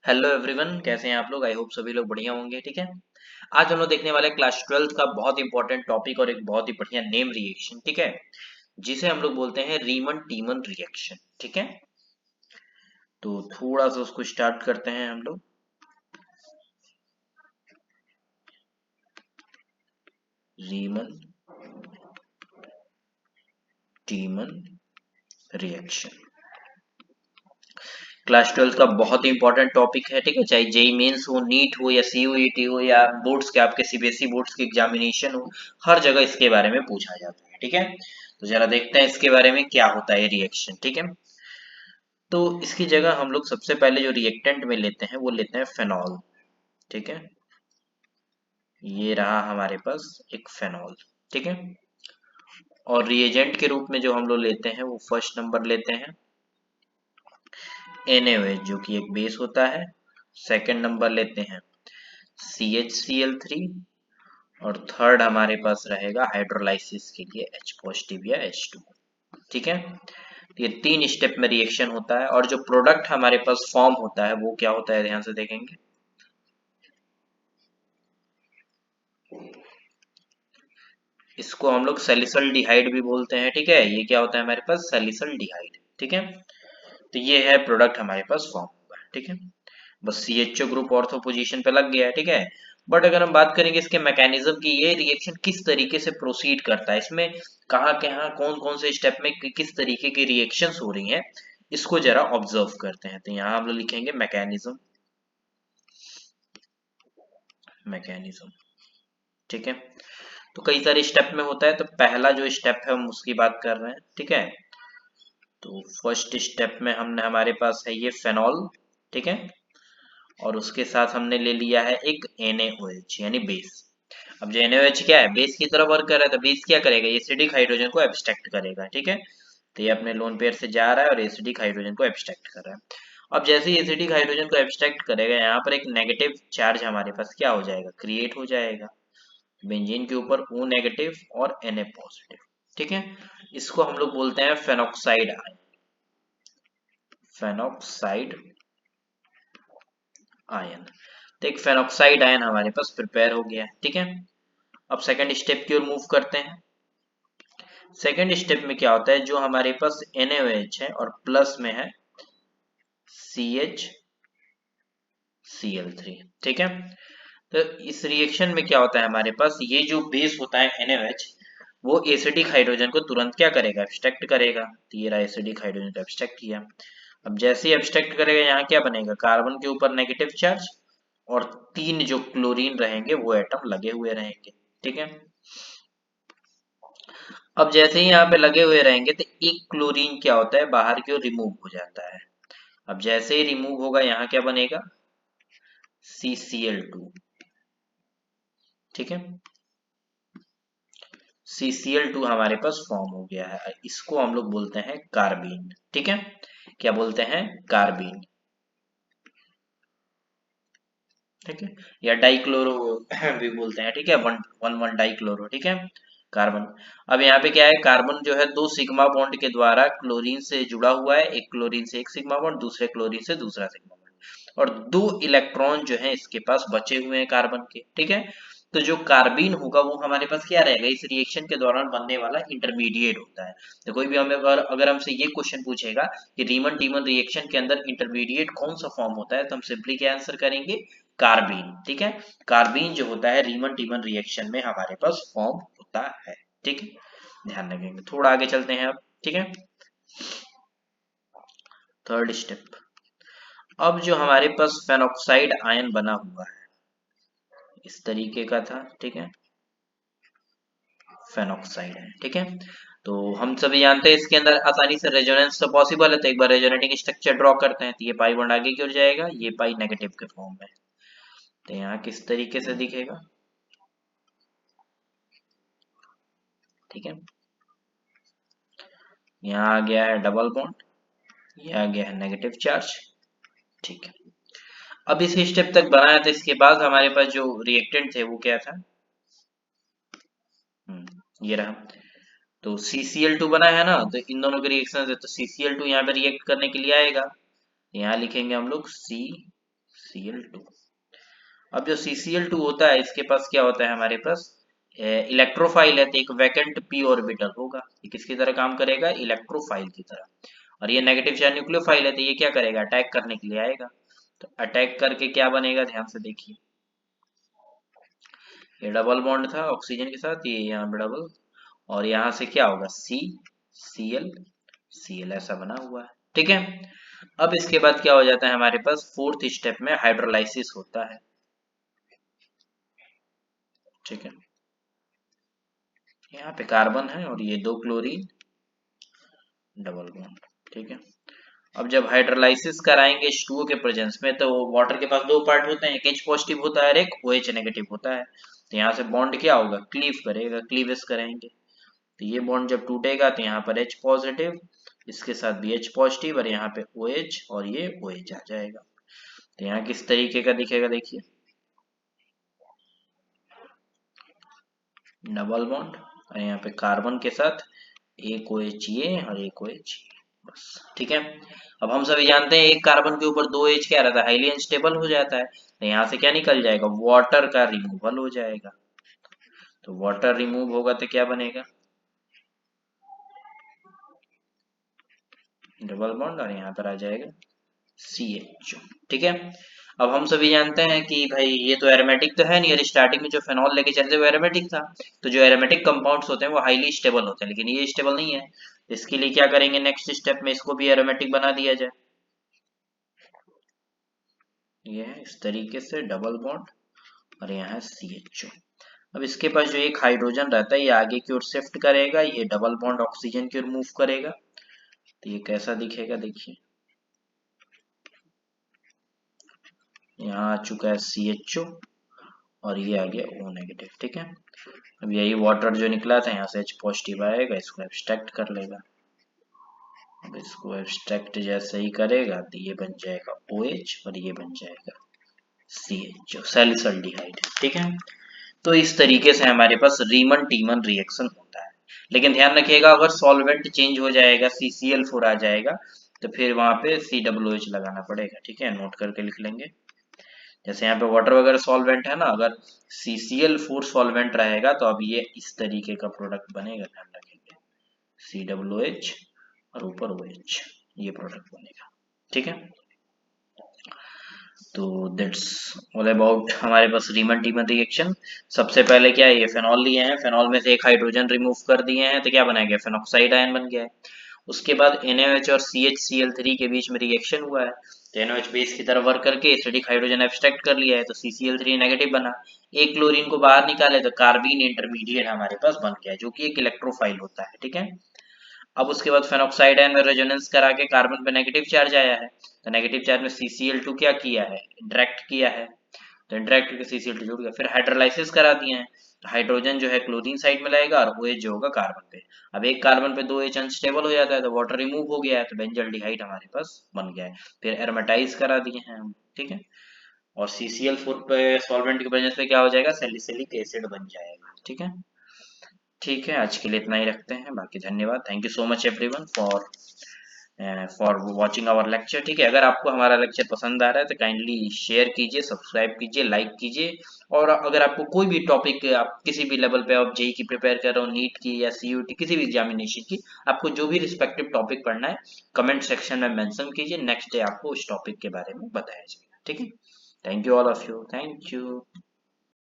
Hello everyone, कैसे हैं आप लोग। आई होप सभी लोग बढ़िया होंगे। ठीक है, आज हम लोग देखने वाले क्लास 12th का बहुत इंपॉर्टेंट टॉपिक और एक बहुत ही बढ़िया नेम रिएक्शन। ठीक है, जिसे हम लोग बोलते हैं रीमन टीमन रिएक्शन। ठीक है, तो थोड़ा सा उसको स्टार्ट करते हैं हम लोग। रीमन टीमन रिएक्शन क्लास 12th का बहुत ही इंपॉर्टेंट टॉपिक है। ठीक है, चाहे जेई मेंस हो, नीट हो या सीयूईटी हो या बोर्ड्स के आपके सीबीएसई बोर्ड्स की एग्जामिनेशन हो, हर जगह इसके बारे में पूछा जाता है। ठीक है, तो जरा देखते हैं इसके बारे में क्या होता है रिएक्शन। ठीक है, तो इसकी जगह हम लोग सबसे पहले जो रिएक्टेंट में लेते हैं वो लेते हैं फेनॉल। ठीक है, ये रहा हमारे पास एक फेनॉल। ठीक है, और रिएजेंट के रूप में जो हम लोग लेते हैं वो फर्स्ट नंबर लेते हैं NaOH, जो कि एक बेस होता है। सेकंड नंबर लेते हैं CHCl3, और थर्ड हमारे पास रहेगा हाइड्रोलाइसिस के लिए H पॉजिटिव या H2। ठीक है, ये तीन स्टेप में रिएक्शन होता है, और जो प्रोडक्ट हमारे पास फॉर्म होता है वो क्या होता है, ध्यान से देखेंगे। इसको हम लोग सैलिसल्डिहाइड भी बोलते हैं। ठीक है, ये क्या होता है हमारे पास, सैलिसल्डिहाइड। ठीक है, तो ये है प्रोडक्ट हमारे पास फॉर्म होगा। ठीक है, बस CHO ग्रुप ऑर्थो पोजीशन पे लग गया है। ठीक है, बट अगर हम बात करेंगे इसके मैकेनिज्म की, ये रिएक्शन किस तरीके से प्रोसीड करता है, इसमें कहाँ कहाँ कौन कौन से स्टेप में किस तरीके की रिएक्शंस हो रही हैं, इसको जरा ऑब्जर्व करते हैं। तो यहाँ हम लोग लिखेंगे मैकेनिज्म। मैकेनिज्म, ठीक है, तो कई सारे स्टेप में होता है। तो पहला जो स्टेप है हम उसकी बात कर रहे हैं। ठीक है, तो फर्स्ट स्टेप में हमने हमारे पास है ये फेनॉल। ठीक है, और उसके साथ हमने ले लिया है एक NaOH यानी बेस। अब जो NaOH क्या है, बेस की तरह वर्क कर रहा है, तो बेस क्या करेगा, एसिडिक हाइड्रोजन को एब्स्ट्रैक्ट करेगा। ठीक है, तो ये अपने लोन पेयर से जा रहा है और एसिडिक हाइड्रोजन को एब्स्ट्रैक्ट कर रहा है। अब जैसे ही एसिडिक हाइड्रोजन को एब्स्ट्रैक्ट करेगा, यहाँ पर एक नेगेटिव चार्ज हमारे पास क्या हो जाएगा, क्रिएट हो जाएगा बेंजीन के ऊपर, O नेगेटिव और Na पॉजिटिव। ठीक है, इसको हम लोग बोलते हैं फेनॉक्साइड आयन। फेनॉक्साइड आयन, तो एक फेनॉक्साइड आयन हमारे पास प्रिपेयर हो गया है। ठीक है, अब सेकंड स्टेप की ओर मूव करते हैं। सेकंड स्टेप में क्या होता है, जो हमारे पास NaOH है और प्लस में है CHCl3। ठीक है, तो इस रिएक्शन में क्या होता है हमारे पास, ये जो बेस होता है NaOH, वो एसिडिक हाइड्रोजन को तुरंत क्या करेगा, एब्स्ट्रैक्ट करेगा। तो ये रहा एसिडिक हाइड्रोजन को एब्स्ट्रैक्ट किया। अब जैसे ही एब्स्ट्रैक्ट करेगा, यहाँ क्या बनेगा, कार्बन के ऊपर नेगेटिव चार्ज, और तीन जो क्लोरीन रहेंगे वो एटम लगे हुए रहेंगे। ठीक है, अब जैसे ही यहाँ पे लगे हुए रहेंगे तो एक क्लोरीन क्या होता है, बाहर की ओर रिमूव हो जाता है। अब जैसे ही रिमूव होगा, यहाँ क्या बनेगा, CCl2। ठीक है, CCl2 हमारे पास फॉर्म हो गया है, इसको हम लोग बोलते हैं कार्बीन। ठीक है, क्या बोलते हैं, कार्बीन। ठीक है, या डाइक्लोरो भी बोलते हैं। ठीक है, वन वन वन डाइक्लोरो। ठीक है, कार्बन। अब यहाँ पे क्या है, कार्बन जो है दो सिग्मा बॉन्ड के द्वारा क्लोरीन से जुड़ा हुआ है, एक क्लोरीन से एक सिग्मा बॉन्ड, दूसरे क्लोरीन से दूसरा सिग्मा बॉन्ड, और दो इलेक्ट्रॉन जो है इसके पास बचे हुए हैं कार्बन के। ठीक है, तो जो कार्बीन होगा वो हमारे पास क्या रहेगा, इस रिएक्शन के दौरान बनने वाला इंटरमीडिएट होता है। तो कोई भी हमें अगर हमसे ये क्वेश्चन पूछेगा कि रीमन टीमन रिएक्शन के अंदर इंटरमीडिएट कौन सा फॉर्म होता है, तो हम सिंपली क्या आंसर करेंगे, कार्बीन। ठीक है, कार्बीन जो होता है रीमन टीमन रिएक्शन में हमारे पास फॉर्म होता है। ठीक है, ध्यान रखेंगे। थोड़ा आगे चलते हैं अब। ठीक है, थर्ड स्टेप। अब जो हमारे पास फेनॉक्साइड आयन बना हुआ है, इस तरीके का था। ठीक है, फेनॉक्साइड है। ठीक है, तो हम सभी जानते हैं इसके अंदर आसानी से रेजोनेंस तो पॉसिबल है। तो एक बार रेजोनेटिंग स्ट्रक्चर ड्रॉ करते हैं, तो ये पाई बॉन्ड आगे की ओर जाएगा, ये पाई नेगेटिव के फॉर्म में। तो यहाँ किस तरीके से दिखेगा, ठीक है, यहाँ आ गया है डबल बॉन्ड, ये आ गया है नेगेटिव चार्ज। ठीक है, अब इस स्टेप तक बनाया, तो इसके बाद हमारे पास जो रिएक्टेंट थे वो क्या था, ये रहा। तो CCl2 बना है ना, तो इन दोनों के रिएक्शन है, तो CCl2 यहाँ पे रिएक्ट करने के लिए आएगा। यहाँ लिखेंगे हम लोग Cl2। अब जो CCl2 होता है इसके पास क्या होता है, हमारे पास इलेक्ट्रोफाइल है, तो एक वैकेंट p ऑर्बिटल होगा। ये किसकी तरह काम करेगा, इलेक्ट्रोफाइल की तरह। और ये नेगेटिव चार्ज न्यूक्लियोफाइल है, तो ये क्या करेगा, अटैक करने के लिए आएगा। तो अटैक करके क्या बनेगा, ध्यान से देखिए, ये डबल बॉन्ड था ऑक्सीजन के साथ, ये यहाँ पे डबल, और यहाँ से क्या होगा, Cl ऐसा बना हुआ है। ठीक है। अब इसके बाद क्या हो जाता है, हमारे पास फोर्थ स्टेप में हाइड्रोलाइसिस होता है। ठीक है, यहाँ पे कार्बन है और ये 2 क्लोरीन, डबल बॉन्ड। ठीक है। अब जब हाइड्रोलाइसिस कराएंगे H2O के प्रेजेंस में, तो वाटर के पास 2 पार्ट होते हैं, एक H पॉजिटिव होता है और एक OH नेगेटिव होता है। तो यहाँ से बॉन्ड क्या होगा, क्लीव करेगा, क्लीवेज करेंगे। तो ये बॉन्ड जब टूटेगा तो यहाँ पर H पॉजिटिव, इसके साथ भी H पॉजिटिव, और यहाँ पे OH और ये OH आ जाएगा। तो यहाँ किस तरीके का दिखेगा, देखिए, डबल बॉन्ड, और यहाँ पे कार्बन के साथ एक OH ये और एक OH बस। ठीक है। अब हम सभी जानते हैं एक कार्बन के ऊपर 2 H क्या रहता है, हाईली अनस्टेबल हो जाता है। तो यहाँ से क्या निकल जाएगा, वाटर का रिमूवल हो जाएगा। तो वाटर रिमूव होगा तो क्या बनेगा, डबल बॉन्ड, और यहाँ पर आ जाएगा CH। ठीक है। अब हम सभी जानते हैं कि भाई ये तो एरोमेटिक तो है नहीं, और स्टार्टिंग में जो फेनॉल लेके चलते वो एरोमेटिक था। तो जो एरोमेटिक कंपाउंड्स होते हैं वो हाईली स्टेबल होते हैं, लेकिन ये स्टेबल नहीं है। इसके लिए क्या करेंगे, नेक्स्ट स्टेप में इसको भी एरोमेटिक बना दिया जाए। ये है इस तरीके से डबल बॉन्ड, और यहाँ है CH। अब इसके पास जो एक हाइड्रोजन रहता है ये आगे की ओर शिफ्ट करेगा, ये डबल बॉन्ड ऑक्सीजन की ओर मूव करेगा। तो ये कैसा दिखेगा, देखिए, यहाँ आ चुका है CHO, और ये आ गया O नेगेटिव। ठीक है। अब यही वाटर जो निकला था यहाँ से H पॉजिटिव आएगा, इसको एब्स्ट्रैक्ट कर लेगा। अब इसको एब्स्ट्रैक्ट जैसे ही करेगा तो ये बन जाएगा OH, और ये बन जाएगा CHO, सैलिसल्डिहाइड। ठीक है। तो इस तरीके से हमारे पास रीमन टीमन रिएक्शन होता है। लेकिन ध्यान रखिएगा, अगर सॉल्वेंट चेंज हो जाएगा, CCl4 आ जाएगा, तो फिर वहां पे COOH लगाना पड़ेगा। ठीक है, नोट करके लिख लेंगे। जैसे यहाँ पे वाटर वगैरह सॉल्वेंट है ना, अगर CCl4 सॉल्वेंट रहेगा तो अब ये इस तरीके का प्रोडक्ट बनेगा, ध्यान रखेंगे, COOH और ऊपर OH, ये प्रोडक्ट बनेगा। ठीक है। तो दैट्स ऑल अबाउट हमारे पास रीमन टीमन रिएक्शन। सबसे पहले क्या है, ये फेनॉल लिए हैं, फेनॉल में से एक हाइड्रोजन रिमूव कर दिए हैं, तो क्या बना गया, फेनॉक्साइड आयन बन गया है। उसके बाद NaOH और CHCl3 के बीच में रिएक्शन हुआ है, तो NaOH बेस की तरह वर्क करके एसिडिक हाइड्रोजन एब्स्ट्रैक्ट कर लिया है, तो CCl3 नेगेटिव बना। एक क्लोरीन को बाहर निकाले तो कार्बीन इंटरमीडिएट हमारे पास बन गया, जो कि एक इलेक्ट्रोफाइल होता है। ठीक है। अब उसके बाद फेनॉक्साइड आयन में रेजोनेंस करा के कार्बन पे नेगेटिव चार्ज आया है, तो नेगेटिव चार्ज में CCl2 क्या किया है, इंटरेक्ट किया है, तो इंटरेक्ट करके CCl2 जुड़ गया। फिर हाइड्रोलाइसिस करा दिए हैं, तो हाइड्रोजन जो है क्लोरीन साइड में लगेगा और OH जो होगा कार्बन पे। अब एक कार्बन पे 2 H अनस्टेबल हो जाता है, तो वाटर रिमूव हो गया है, तो बेंजल्डिहाइड हमारे पास बन गया है। फिर एरोमेटाइज करा दिए हैं हम। ठीक है। और CCl4 पे सॉल्वेंट की प्रेजेंस पे क्या हो जाएगा, सैलिसिलिक एसिड बन जाएगा। ठीक है। ठीक है, आज के लिए इतना ही रखते हैं, बाकी धन्यवाद, thank you so much everyone for watching our lecture. ठीक है, अगर आपको हमारा लेक्चर पसंद आ रहा है तो काइंडली शेयर कीजिए, सब्सक्राइब कीजिए, लाइक कीजिए। और अगर आपको कोई भी टॉपिक, आप किसी भी लेवल पे, आप जेई की प्रिपेयर कर रहे हो, नीट की या CUT किसी भी एग्जामिनेशन की, आपको जो भी रिस्पेक्टिव टॉपिक पढ़ना है कमेंट सेक्शन में मेंशन कीजिए, नेक्स्ट डे आपको उस टॉपिक के बारे में बताया जाएगा। ठीक है। Thank you all of you, thank you.